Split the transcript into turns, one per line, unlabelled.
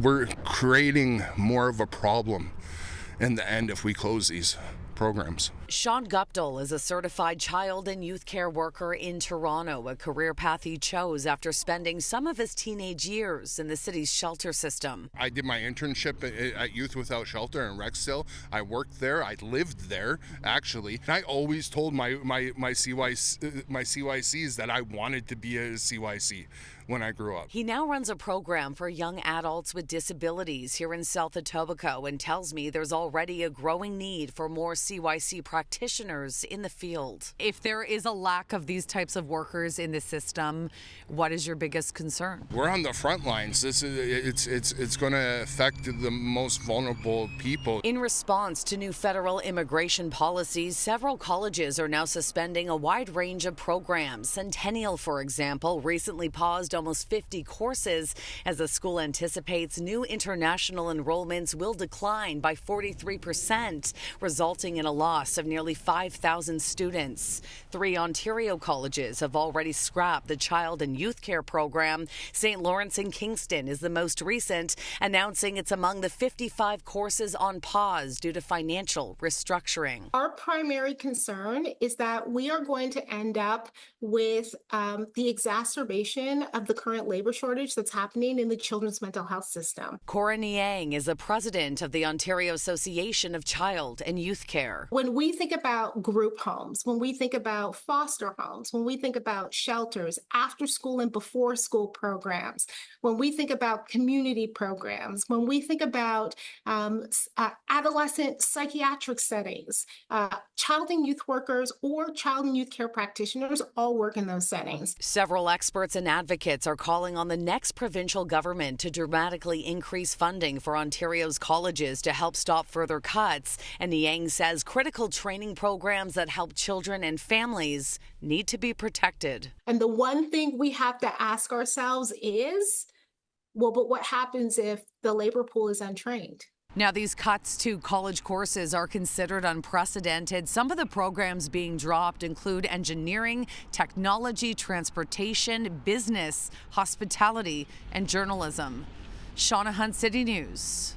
we're creating more of a problem in the end if we close these programs.
Sean Guptill is a certified child and youth care worker in Toronto, a career path he chose after spending some of his teenage years in the city's shelter system.
I did my internship at Youth Without Shelter in Rexdale. I worked there. I lived there, actually. And I always told my CYCs that I wanted to be a CYC when I grew up.
He now runs a program for young adults with disabilities here in South Etobicoke and tells me there's already a growing need for more CYC practitioners in the field. If there is a lack of these types of workers in the system, what is your biggest concern?
We're on the front lines. It's going to affect the most vulnerable people.
In response to new federal immigration policies, several colleges are now suspending a wide range of programs. Centennial, for example, recently paused almost 50 courses as the school anticipates new international enrollments will decline by 43%, resulting in a loss of nearly 5,000 students. 3 Ontario colleges have already scrapped the child and youth care program. St. Lawrence and Kingston is the most recent, announcing it's among the 55 courses on pause due to financial restructuring.
Our primary concern is that we are going to end up with the exacerbation of the current labor shortage that's happening in the children's mental health system.
Cora Niang is the president of the Ontario Association of Child and Youth Care.
When we think about group homes, when we think about foster homes, when we think about shelters, after school and before school programs, when we think about community programs, when we think about adolescent psychiatric settings, child and youth workers or child and youth care practitioners all work in those settings.
Several experts and advocates are calling on the next provincial government to dramatically increase funding for Ontario's colleges to help stop further cuts. And Niang says critical training programs that help children and families need to be protected.
And the one thing we have to ask ourselves is, well, but what happens if the labor pool is untrained?
Now, these cuts to college courses are considered unprecedented. Some of the programs being dropped include engineering, technology, transportation, business, hospitality, and journalism. Shauna Hunt, City News.